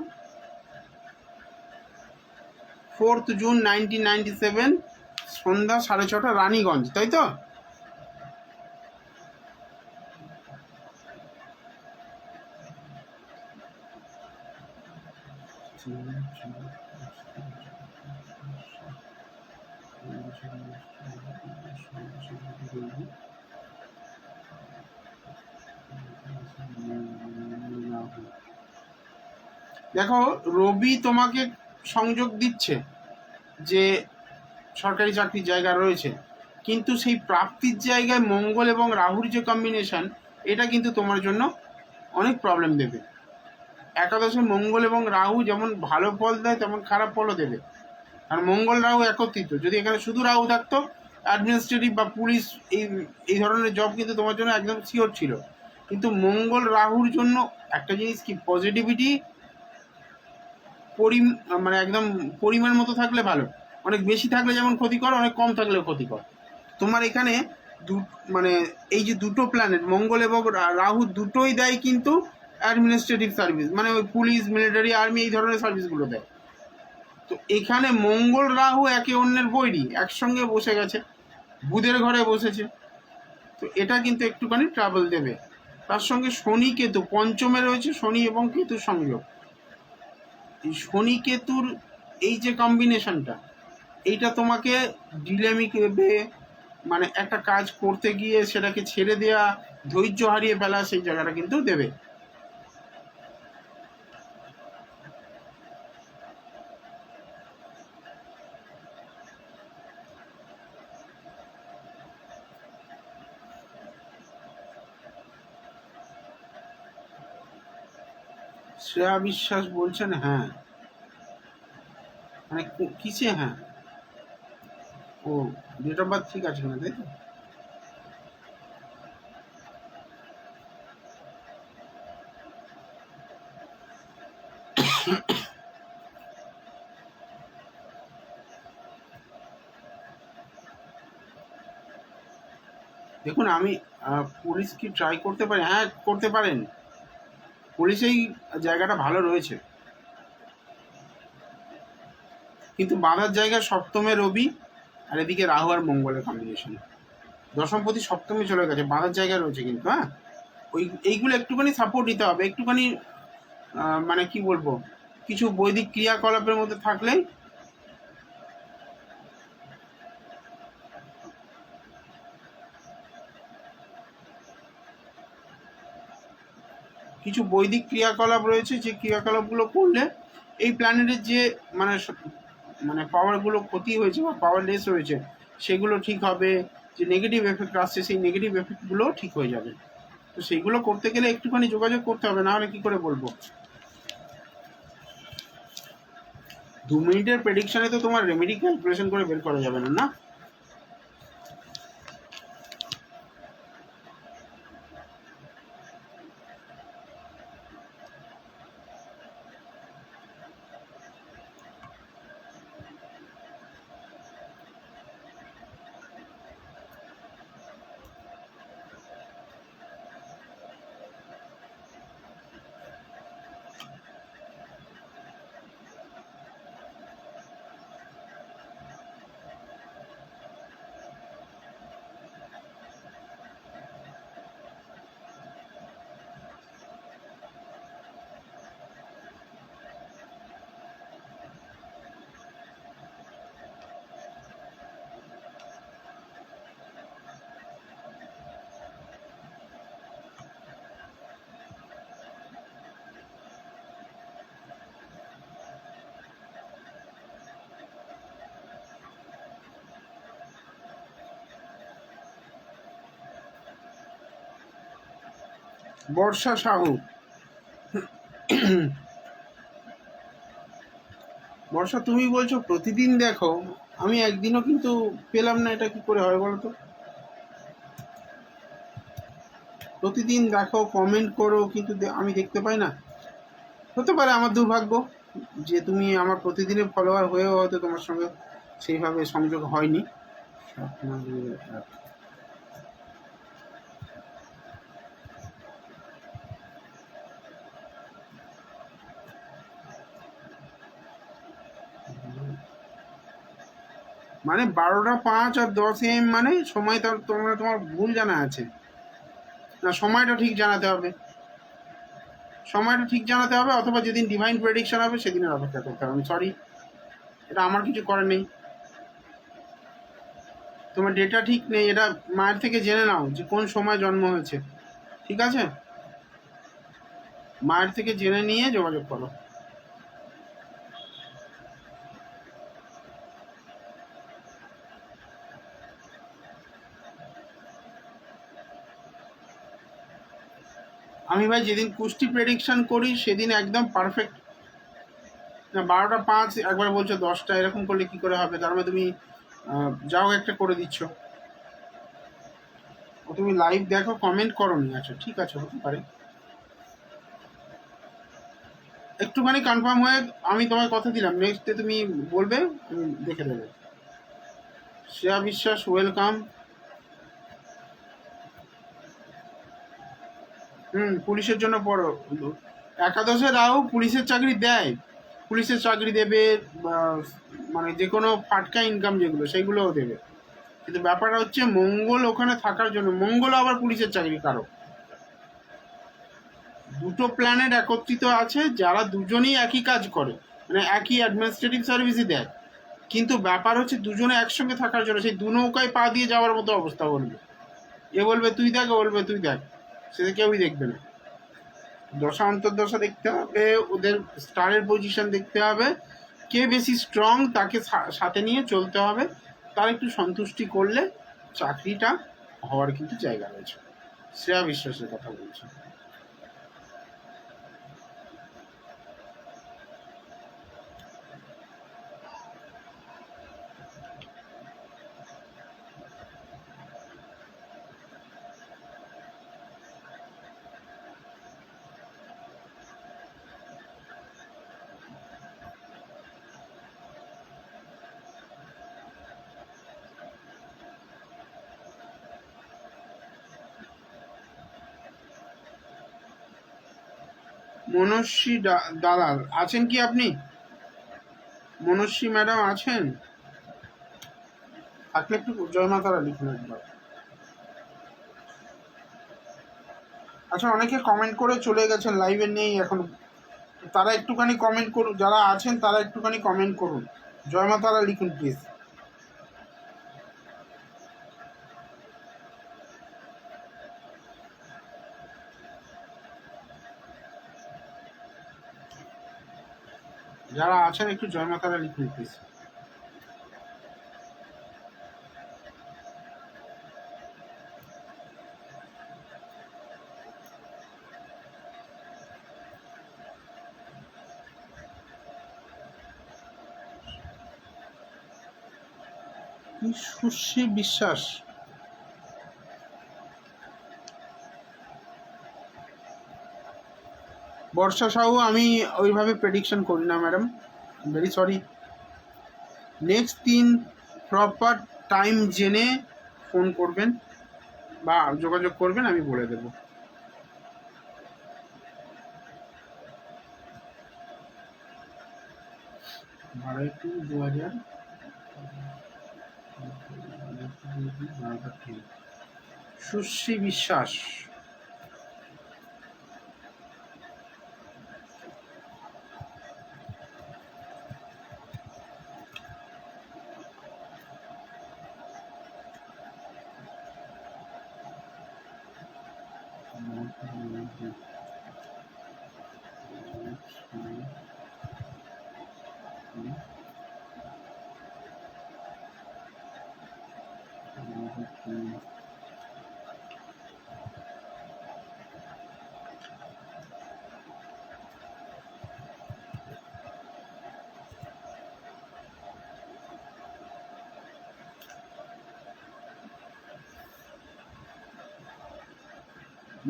4 জুন 1997, সন্ধ্যা 6:30 রানীগঞ্জ, তাই তো? দেখো, রবি তোমাকে সংযোগ দিচ্ছে যে সরকারি চাকরির জায়গা রয়েছে, কিন্তু সেই প্রাপ্তির জায়গায় মঙ্গল এবং রাহুর যে কম্বিনেশন, এটা কিন্তু তোমার জন্য অনেক প্রবলেম দেবে। একাদশে মঙ্গল এবং রাহু যেমন ভালো ফল দেয় তেমন খারাপ ফলও দেবে। আর মঙ্গল রাহু একত্রিত, যদি এখানে শুধু রাহু থাকতো, অ্যাডমিনিস্ট্রেটিভ বা পুলিশ এই এই ধরনের জব কিন্তু তোমার জন্য একদম সিওর ছিল। কিন্তু মঙ্গল রাহুর জন্য একটা জিনিস কি, পজিটিভিটি মানে একদম পরিমাণ মতো থাকলে ভালো, অনেক বেশি থাকলে যেমন ক্ষতিকর, অনেক কম থাকলেও ক্ষতিকর। তোমার এখানে মানে এই যে দুটো প্ল্যানেট মঙ্গল এবং রাহু দুটোই দেয় কিন্তু অ্যাডমিনিস্ট্রেটিভ সার্ভিস, মানে ওই পুলিশ, মিলিটারি, আর্মি এই ধরনের সার্ভিসগুলো দেয়। তো এখানে মঙ্গল রাহু একে অন্যের বৈরী, একসঙ্গে বসে গেছে, বুধের ঘরে বসেছে, তো এটা কিন্তু একটুখানি ট্রাবল দেবে। তার সঙ্গে শনি কেতু পঞ্চমে রয়েছে, শনি এবং কেতুর সংযোগ। এই শনি কেতুর এই যে কম্বিনেশনটা, এইটা তোমাকে ডিলেমি দেবে, মানে একটা কাজ করতে গিয়ে সেটাকে ছেড়ে দেওয়া, ধৈর্য হারিয়ে ফেলা, সেই জায়গাটা কিন্তু দেবে। শ্রেয়া বিশ্বাস বলছেন হ্যাঁ, মানে কিসে হ্যাঁ? ও, ডেট অফ বার্থ ঠিক আছে না, তাই তো? দেখুন, আমি পুলিশ কি ট্রাই করতে পারি? হ্যাঁ, করতে পারেন। পুলিশেই জায়গাটা ভালো রয়েছে, কিন্তু বাঁধার জায়গায় সপ্তমে রবি, আর এদিকে রাহু আর মঙ্গলের কম্বিনেশন। দশমপতি সপ্তমে চলে গেছে, বাঁধার জায়গায় রয়েছে কিন্তু। হ্যাঁ, ওই এইগুলো একটুখানি সাপোর্ট দিতে হবে, একটুখানি মানে কি বলবো, কিছু বৈদিক ক্রিয়াকলাপের মধ্যে থাকলেই, কিছু বৈদিক ক্রিয়াকলাপ রয়েছে, যে ক্রিয়াকলাপগুলো করলে এই প্ল্যানেটের যে মানে মানে পাওয়ারগুলো ক্ষতি হয়েছে বা পাওয়ারলেস হয়েছে সেগুলো ঠিক হবে, যে নেগেটিভ এফেক্ট আসছে সেই নেগেটিভ এফেক্টগুলো ঠিক হয়ে যাবে। তো সেইগুলো করতে গেলে একটুখানি যোগাযোগ করতে হবে, না হলে কি করে বলবো। 2 মিনিটের প্রেডিকশনে তো তোমার রেমেডি ক্যালকুলেশন করে বের করা যাবে না, না? বর্ষা সাহু, বর্ষা তুমি বলছো প্রতিদিন দেখো, আমি একদিনও কিন্তু পেলাম না, এটা কি করে হয় বলো তো? প্রতিদিন দেখো, কমেন্ট করো, কিন্তু আমি দেখতে পাই না। হতে পারে আমার দুর্ভাগ্য যে তুমি আমার প্রতিদিনের ফলোয়ার হয়েও হয়তো তোমার সঙ্গে সেইভাবে সংযোগ হয়নি। মানে 12:05 আর 10 AM মানে সময় তো তোমার ভুল জানা আছে না, সময়টা ঠিক জানাতে হবে, সময়টা ঠিক জানাতে হবে, অথবা যেদিন ডিভাইন প্রেডিকশন হবে সেদিনের অপেক্ষা করতে হবে। সরি, এটা আমার কিছু করার নেই। তোমার ডেটা ঠিক নেই, এটা মায়ের থেকে জেনে নাও যে কোন সময় জন্ম হয়েছে, ঠিক আছে? মায়ের থেকে জেনে নিয়ে যোগাযোগ করো। আমি ভাই যেদিন কুষ্টি প্রেডিকশন করি সেদিন একদম পারফেক্ট। না, 12:05 একবার বলছো 10টা, এরকম করলে কি করে হবে? তার মানে তুমি যাও একটা করে দিচ্ছ, তুমি লাইভ দেখো, কমেন্ট করো নি, আচ্ছা ঠিক আছে, হতে পারে। একটুখানি কনফার্ম হয়ে আমি তোমায় কথা দিলাম, নেক্সট ডে তুমি বলবে, তুমি দেখে দেবে। শ্রেয়া বিশ্বাস ওয়েলকাম। পুলিশের জন্য পড়ো। একাদশে রাহু পুলিশের চাকরি দেয়, পুলিশের চাকরি দেবে, মানে যে কোনো ফাটকা ইনকাম যেগুলো সেগুলোও দেবে, কিন্তু ব্যাপারটা হচ্ছে মঙ্গল ওখানে থাকার জন্য, মঙ্গল আবার পুলিশের চাকরি কারো। দুটো প্ল্যানেট একত্রিত আছে যারা দুজনেই একই কাজ করে, মানে একই অ্যাডমিনিস্ট্রেটিভ সার্ভিসই দেয়, কিন্তু ব্যাপার হচ্ছে দুজনে একসঙ্গে থাকার জন্য সেই দু নৌকায় পা দিয়ে যাওয়ার মতো অবস্থা বলবে। এ বলবে তুই দেখ, ও বলবে তুই দেখ, সেটা কেউই দেখবে না। দশা অন্তর্দশা দেখতে হবে, ওদের স্টারের পজিশন দেখতে হবে, কে বেশি স্ট্রং তাকে সাথে নিয়ে চলতে হবে, তার একটু সন্তুষ্টি করলে চাকরিটা হওয়ার কিন্তু জায়গা রয়েছে। শ্রেয়া বিশ্বাসের কথা বলছি। মনস্বী দালাল আছেন কি আপনি? মনস্বী ম্যাডাম আছেন? থাকলে একটু জয় মা তারা লিখুন একবার। আচ্ছা, অনেকে কমেন্ট করে চলে গেছেন, লাইভে নেই এখন, তারা একটুখানি কমেন্ট করুন, যারা আছেন তারা একটুখানি কমেন্ট করুন, জয় মা তারা লিখুন প্লিজ। যারা আছেন একটু জয় মা তারা লিখুন প্লিজ। সুশ্রী বিশ্বাস, বর্ষা সাহু, আমি ওইভাবে প্রেডিকশন করি না ম্যাডাম, ভেরি সরি। নেক্সট দিন প্রপার টাইম জেনে ফোন করবেন বা যোগাযোগ করবেন, আমি বলে দেবো। 12/2/2000। সুশ্রী বিশ্বাস,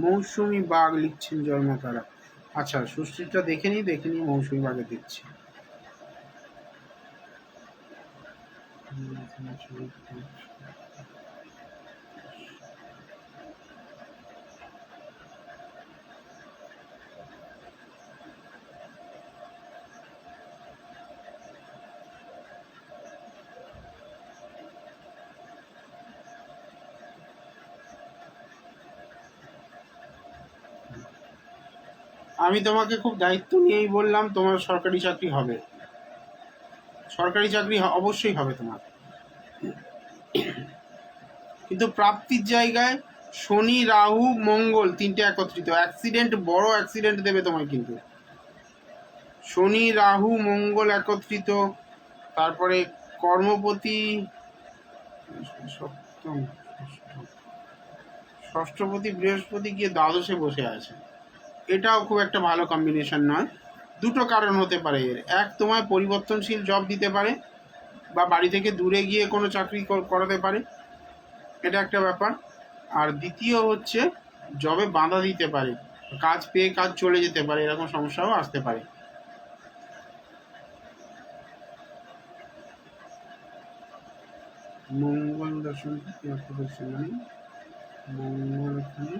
মৌসুমি বাঘ লিখছেন জয় মা তারা। আচ্ছা, সুশ্রীটা দেখে নিই মৌসুমি বাঘে দিচ্ছি। আমি তোমাকে খুব দায়িত্ব নিয়েই বললাম তোমার সরকারি চাকরি হবে, সরকারি চাকরি অবশ্যই হবে তোমার। কিন্তু প্রাপ্তির জায়গায় শনি রাহু মঙ্গল তিনটে একত্রিত, অ্যাক্সিডেন্ট, বড় অ্যাক্সিডেন্ট দেবে তোমায় কিন্তু। শনি রাহু মঙ্গল একত্রিত, তারপরে কর্মপতি সপ্তম, ষষ্ঠপতি বৃহস্পতি গিয়ে দ্বাদশে বসে আছে, এটাও খুব একটা ভালো কম্বিনেশন নয়। দুটো কারণ হতে পারে এর, এক তোমায় পরিবর্তনশীল জব দিতে পারে বা বাড়ি থেকে দূরে গিয়ে কোনো চাকরি করাতে পারে, এটা একটা ব্যাপার। আর দ্বিতীয় হচ্ছে জবে বাধা দিতে পারে, কাজ পেয়ে কাজ চলে যেতে পারে, এরকম সমস্যাও আসতে পারে। মঙ্গল দর্শন মঙ্গল এখানে,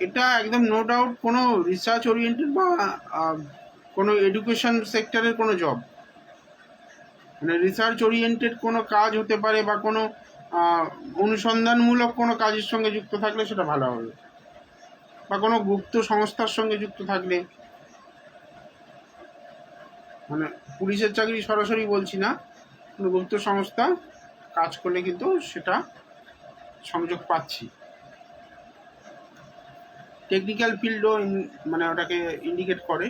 এটা একদম নো ডাউট কোনো রিসার্চ ওরিয়েন্টেড বা কোনো এডুকেশন সেক্টরের কোনো জব, মানে রিসার্চ ওরিয়েন্টেড কোনো কাজ হতে পারে বা কোনো অনুসন্ধানমূলক কোনো কাজের সঙ্গে যুক্ত থাকলে সেটা ভালো হবে, বা কোনো গুপ্ত সংস্থার সঙ্গে যুক্ত থাকলে, মানে পুলিশের চাকরি সরাসরি বলছি না, কোনো গুপ্ত সংস্থা কাজ করলে কিন্তু সেটা সংযোগ পাচ্ছি। টেকনিক্যাল ফিল্ডও মানে ওটাকে ইন্ডিকেট করে।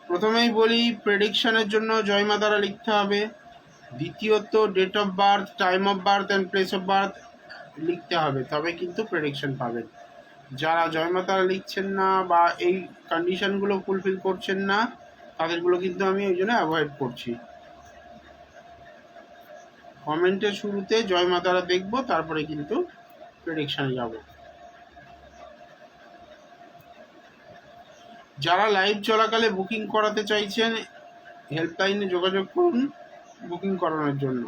প্রথমেই বলি, প্রেডিকশনের জন্য জয় মা তারা লিখতে হবে। দ্বিতীয়ত date of birth, time of birth and place of birth লিখতে হবে, তবে কিন্তু প্রেডিকশন পাবেন। যারা জয় মা তারা লিখছেন না বা এই কন্ডিশনগুলো ফুলফিল করছেন না, তাদেরগুলো কিন্তু আমি ওই জন্য অ্যাভয়েড করছি। কমেন্টের শুরুতে জয় মা তারা দেখবো, তারপরে কিন্তু প্রেডিকশানে যাব। যারা লাইভ চলাকালে বুকিং করাতে চাইছেন, হেল্পলাইনে যোগাযোগ করুন বুকিং করানোর জন্য।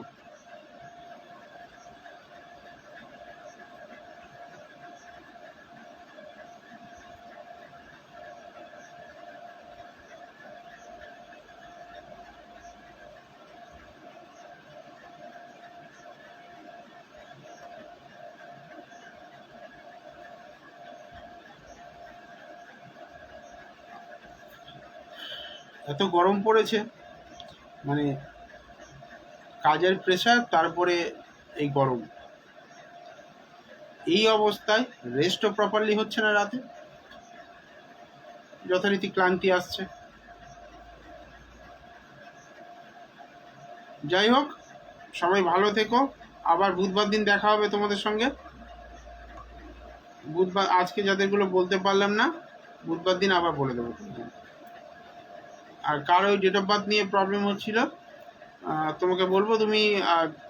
এত গরম পড়েছে, মানে কাজের প্রেশার, তারপরে এই গরম, এই অবস্থায় রেস্টও প্রপারলি হচ্ছে না, রাতে যথারীতি ক্লান্তি আসছে। যাই হোক, সবাই ভালো থেকো, আবার বুধবার দিন দেখা হবে তোমাদের সঙ্গে। বুধবার, আজকে যাদেরগুলো বলতে পারলাম না, বুধবার দিন আবার বলে দেবো। আর কার ওই ডেট অফ বার্থ নিয়ে প্রবলেম হচ্ছিল, তোমাকে বলবো তুমি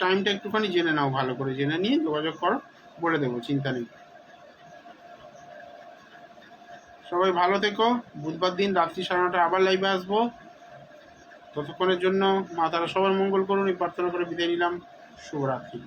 টাইমটা একটুখানি জেনে নাও, ভালো করে জেনে নিয়ে যোগাযোগ করো, বলে দেবো, চিন্তা নেই। সবাই ভালো থেকো, বুধবার দিন রাত্রি 9:30 আবার লাইভে আসবো। ততক্ষণের জন্য মা তারা সবার মঙ্গল করুন এই প্রার্থনা করে বিদায় নিলাম। শুভরাত্রি।